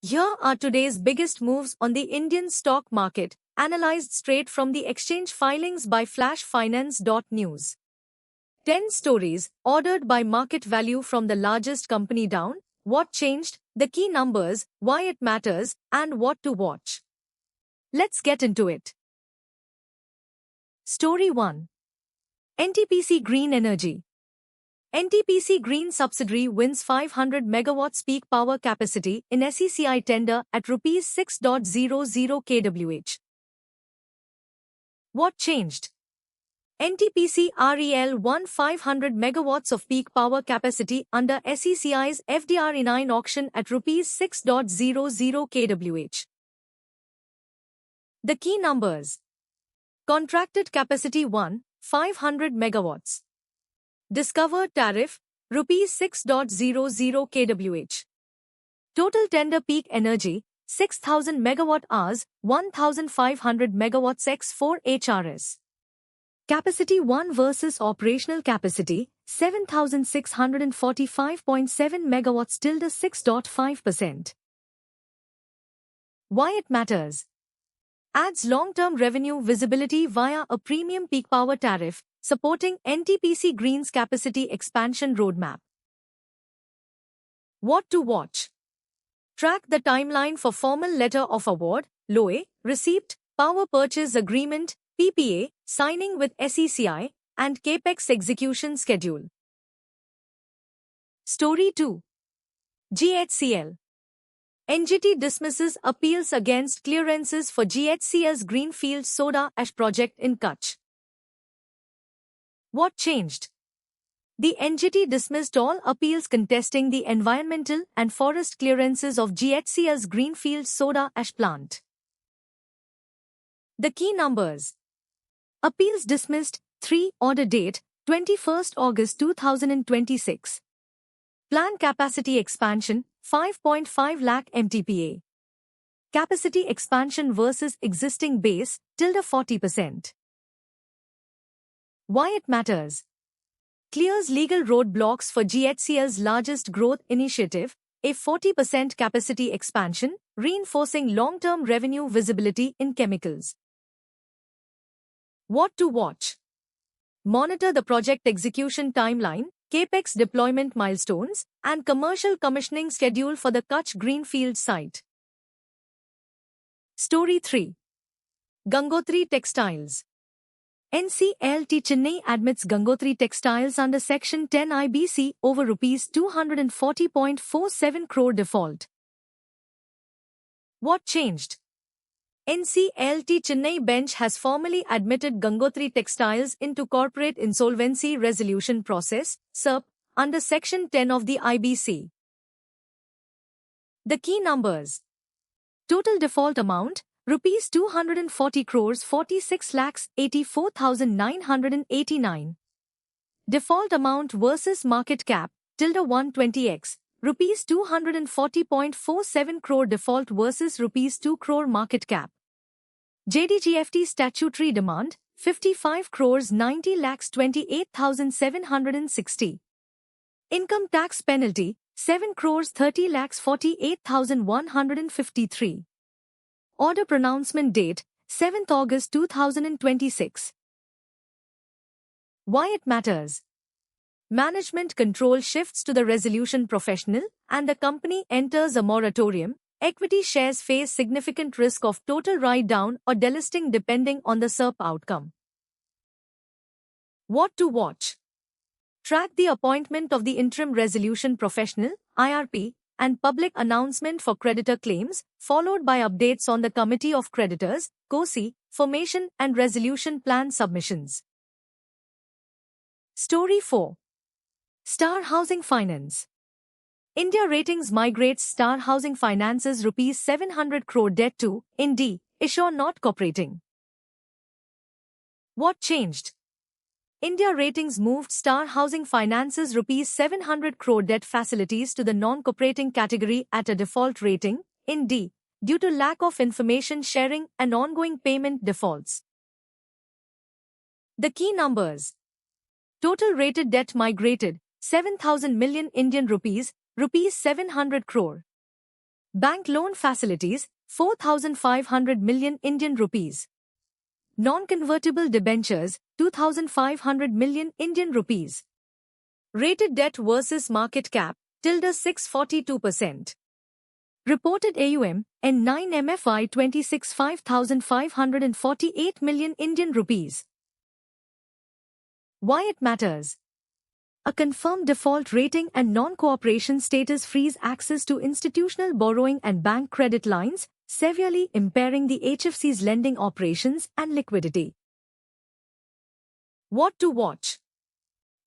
Here are today's biggest moves on the Indian stock market, analyzed straight from the exchange filings by flashfinance.news. 10 stories, ordered by market value from the largest company down, what changed, the key numbers, why it matters, and what to watch. Let's get into it. Story 1. NTPC Green Energy. NTPC Green subsidiary wins 500 megawatts peak power capacity in SECI tender at Rs 6.00 kWh. What changed? NTPC REL won 500 megawatts of peak power capacity under SECI's FDRE9 auction at Rs 6.00 kWh. The key numbers. Contracted capacity 1, 500 megawatts. Discovered tariff, Rs 6.00 kWh. Total tender peak energy, 6,000 megawatt-hours, 1,500 megawatts x 4 HRS. Capacity 1 versus operational capacity, 7,645.7 megawatts tilde 6.5%. Why it matters? Adds long-term revenue visibility via a premium peak power tariff, supporting NTPC Green's capacity expansion roadmap. What to watch? Track the timeline for formal letter of award, LOA, receipt, power purchase agreement, PPA, signing with SECI, and CAPEX execution schedule. Story 2. GHCL. NGT dismisses appeals against clearances for GHCL's Greenfield Soda Ash project in Kutch. What changed? The NGT dismissed all appeals contesting the environmental and forest clearances of GHCL's Greenfield Soda Ash plant. The key numbers. Appeals dismissed, 3, order date, 21st August 2026. Plant capacity expansion, 5.5 lakh MTPA. Capacity expansion versus existing base, tilde 40%. Why it matters? Clears legal roadblocks for GHCL's largest growth initiative, a 40% capacity expansion, reinforcing long-term revenue visibility in chemicals. What to watch? Monitor the project execution timeline, CAPEX deployment milestones, and commercial commissioning schedule for the Kutch Greenfield site. Story 3. Gangotri Textiles. NCLT Chennai admits Gangotri Textiles under Section 10 IBC over Rs 240.47 crore default. What changed? NCLT Chennai bench has formally admitted Gangotri Textiles into corporate insolvency resolution process, SIRP, under Section 10 of the IBC. The key numbers. Total default amount, Rs 240 crores 46 lakhs 84,989. Default amount versus market cap, tilde 120x, Rs 240.47 crore default versus Rs 2 crore market cap. JDGFT statutory demand, 55 crores 90 lakhs 28,760. Income tax penalty, 7 crores 30 lakhs 48,153. Order pronouncement date, 7th August 2026. Why it matters? Management control shifts to the resolution professional, and the company enters a moratorium. Equity shares face significant risk of total write-down or delisting depending on the SIRP outcome. What to watch? Track the appointment of the interim resolution professional, IRP, and public announcement for creditor claims, followed by updates on the Committee of Creditors, COSI, formation and resolution plan submissions. Story 4. Star Housing Finance. India Ratings migrates Star Housing Finance's Rs 700 crore debt to IND, issuer not cooperating. What changed? India Ratings moved Star Housing Finance's Rs 700 crore debt facilities to the non-cooperating category at a default rating, IND, due to lack of information sharing and ongoing payment defaults. The key numbers. Total rated debt migrated, 7,000 million Indian rupees, Rs 700 crore. Bank loan facilities, 4,500 million Indian rupees. Non-convertible debentures, 2,500 million Indian rupees. Rated debt versus market cap, tilde 642%. Reported AUM, N9 MFI 26 5,548 million Indian rupees. Why it matters? A confirmed default rating and non-cooperation status frees access to institutional borrowing and bank credit lines, severely impairing the HFC's lending operations and liquidity. What to watch?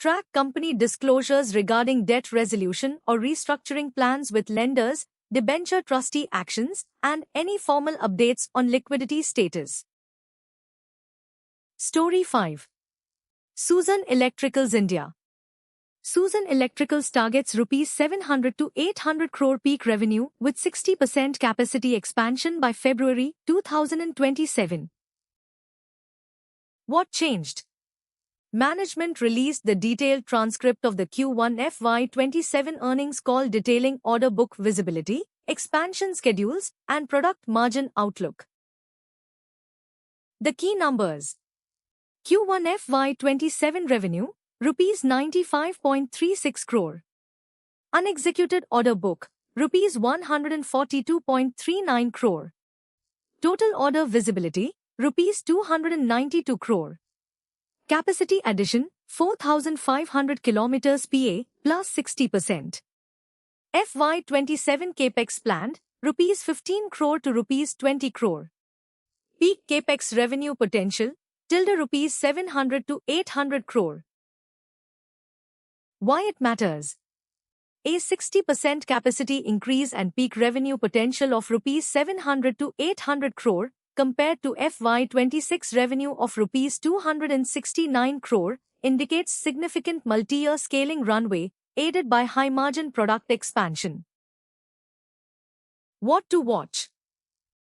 Track company disclosures regarding debt resolution or restructuring plans with lenders, debenture trustee actions, and any formal updates on liquidity status. Story 5. Suzlon Electricals India. Suzlon Electricals targets Rs 700 to 800 crore peak revenue with 60% capacity expansion by February 2027. What changed? Management released the detailed transcript of the Q1 FY27 earnings call detailing order book visibility, expansion schedules, and product margin outlook. The key numbers. Q1 FY27 revenue, Rs 95.36 crore. Unexecuted order book, Rs 142.39 crore. Total order visibility, Rs 292 crore. Capacity addition, 4,500 kilometers PA, plus 60%. FY27 capex planned, Rs 15 crore to Rs 20 crore. Peak capex revenue potential, tilde Rs 700 to 800 crore. Why it matters? A 60% capacity increase and peak revenue potential of Rs 700 to 800 crore, compared to FY26 revenue of Rs 269 crore, indicates significant multi-year scaling runway, aided by high-margin product expansion. What to watch?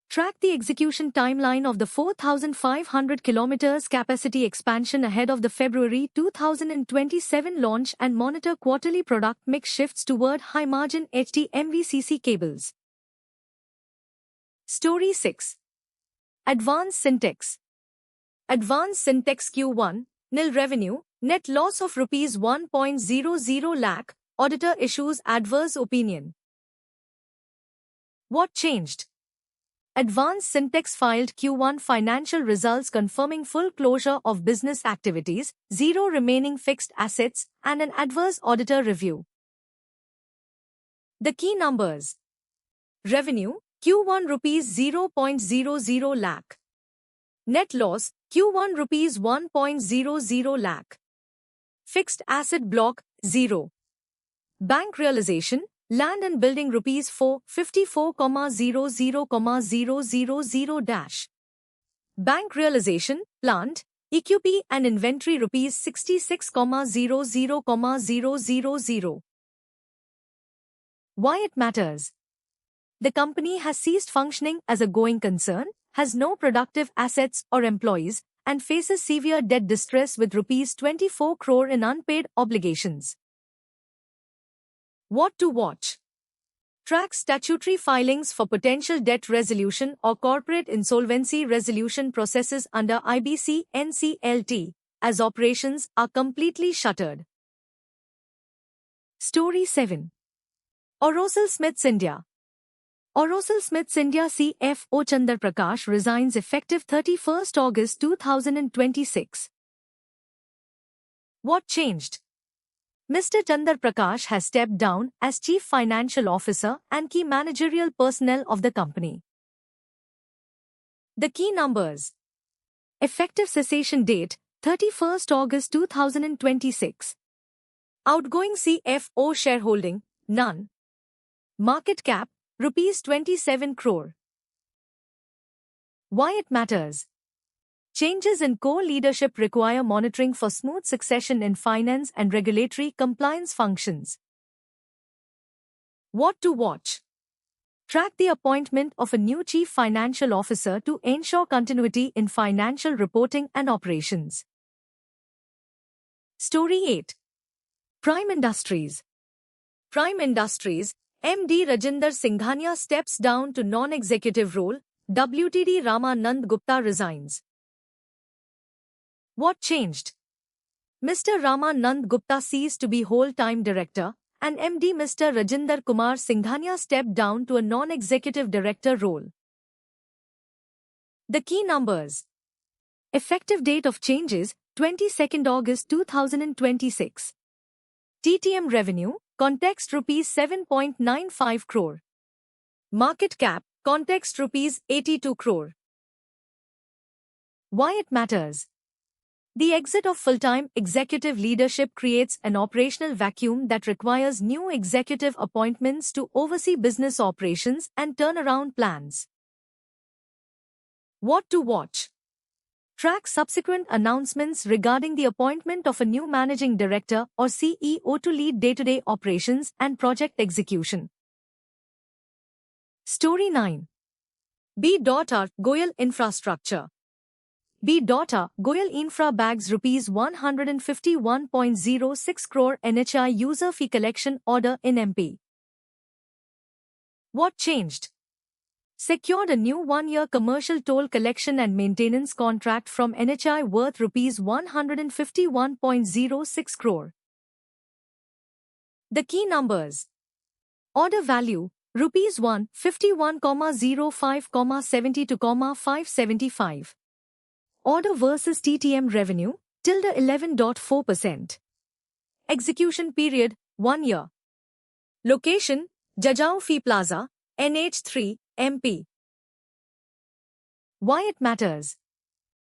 Track the execution timeline of the 4,500 kilometers capacity expansion ahead of the February 2027 launch and monitor quarterly product mix shifts toward high-margin HT-MVCC cables. Story 6. Advanced Syntex. Advanced Syntex Q1, nil revenue, net loss of Rs 1.00 lakh, auditor issues adverse opinion. What changed? Advanced Syntex filed Q1 financial results confirming full closure of business activities, zero remaining fixed assets, and an adverse auditor review. The key numbers. Revenue, Q1 Rs 0.00 lakh. Net loss, Q1 Rs 1.00 lakh. Fixed asset block, 0. Bank realization, land and building Rs 454,00,000 Bank realization, plant, equipment and inventory Rs 66,00,000. Why it matters? The company has ceased functioning as a going concern, has no productive assets or employees, and faces severe debt distress with Rs 24 crore in unpaid obligations. What to watch? Track statutory filings for potential debt resolution or corporate insolvency resolution processes under IBC NCLT, as operations are completely shuttered. Story 7. Orosal Smiths India. Orosal Smiths India CFO Chandar Prakash resigns effective 31st August 2026. What changed? Mr. Chandar Prakash has stepped down as Chief Financial Officer and key managerial personnel of the company. The key numbers. Effective cessation date, 31st August 2026. Outgoing CFO shareholding, none. Market cap, Rs 27 crore. Why it matters? Changes in core leadership require monitoring for smooth succession in finance and regulatory compliance functions. What to watch? Track the appointment of a new Chief Financial Officer to ensure continuity in financial reporting and operations. Story 8. Prime Industries. Prime Industries, MD Rajinder Singhania steps down to non-executive role, WTD Ramanand Gupta resigns. What changed? Mr. Ramanand Gupta ceased to be whole-time director, and MD Mr. Rajinder Kumar Singhania stepped down to a non-executive director role. The key numbers. Effective date of changes, 22nd August 2026. TTM revenue, context Rs 7.95 crore. Market cap, context Rs 82 crore. Why it matters? The exit of full-time executive leadership creates an operational vacuum that requires new executive appointments to oversee business operations and turnaround plans. What to watch? Track subsequent announcements regarding the appointment of a new managing director or CEO to lead day-to-day operations and project execution. Story 9. B.R. Goyal Infrastructure. B.R. Goyal Infra bags Rs 151.06 crore NHAI user fee collection order in MP. What changed? Secured a new one-year commercial toll collection and maintenance contract from NHAI worth Rs 151.06 crore. The key numbers. Order value, Rs 151.05,72,575. Order versus TTM revenue, tilde 11.4%. Execution period, 1 year. Location, Jajau Plaza, NH3, MP. Why it matters?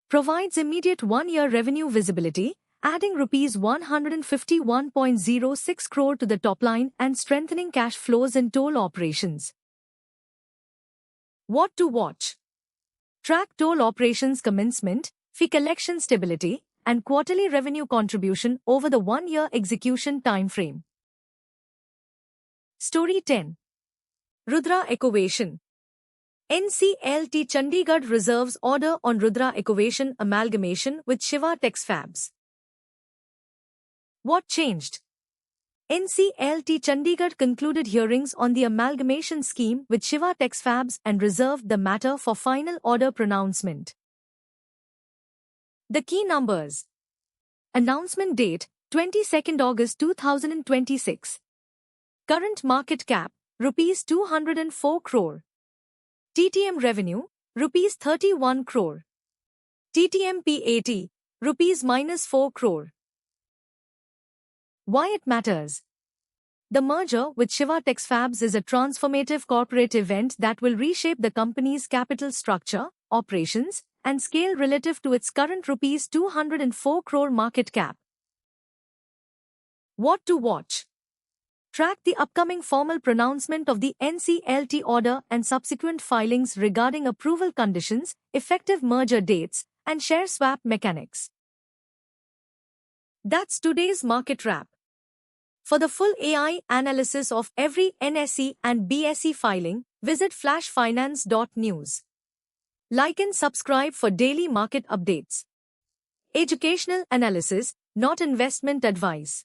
Provides immediate 1-year revenue visibility, adding Rs 151.06 crore to the top line and strengthening cash flows in toll operations. What to watch? Track toll operations commencement, fee collection stability, and quarterly revenue contribution over the 1-year execution timeframe. Story 10. Rudra Ecovation. NCLT Chandigarh reserves order on Rudra Ecovation amalgamation with Shiva Texfabs. What changed? NCLT Chandigarh concluded hearings on the amalgamation scheme with Shiva Texfabs and reserved the matter for final order pronouncement. The key numbers. Announcement date, 22nd August 2026. Current market cap, Rs 204 crore. TTM revenue, Rs 31 crore. TTM PAT, Rs -4 crore. Why it matters? The merger with Shiva Texfabs is a transformative corporate event that will reshape the company's capital structure, operations, and scale relative to its current Rs 204 crore market cap. What to watch? Track the upcoming formal pronouncement of the NCLT order and subsequent filings regarding approval conditions, effective merger dates, and share swap mechanics. That's today's market wrap. For the full AI analysis of every NSE and BSE filing, visit flashfinance.news. Like and subscribe for daily market updates. Educational analysis, not investment advice.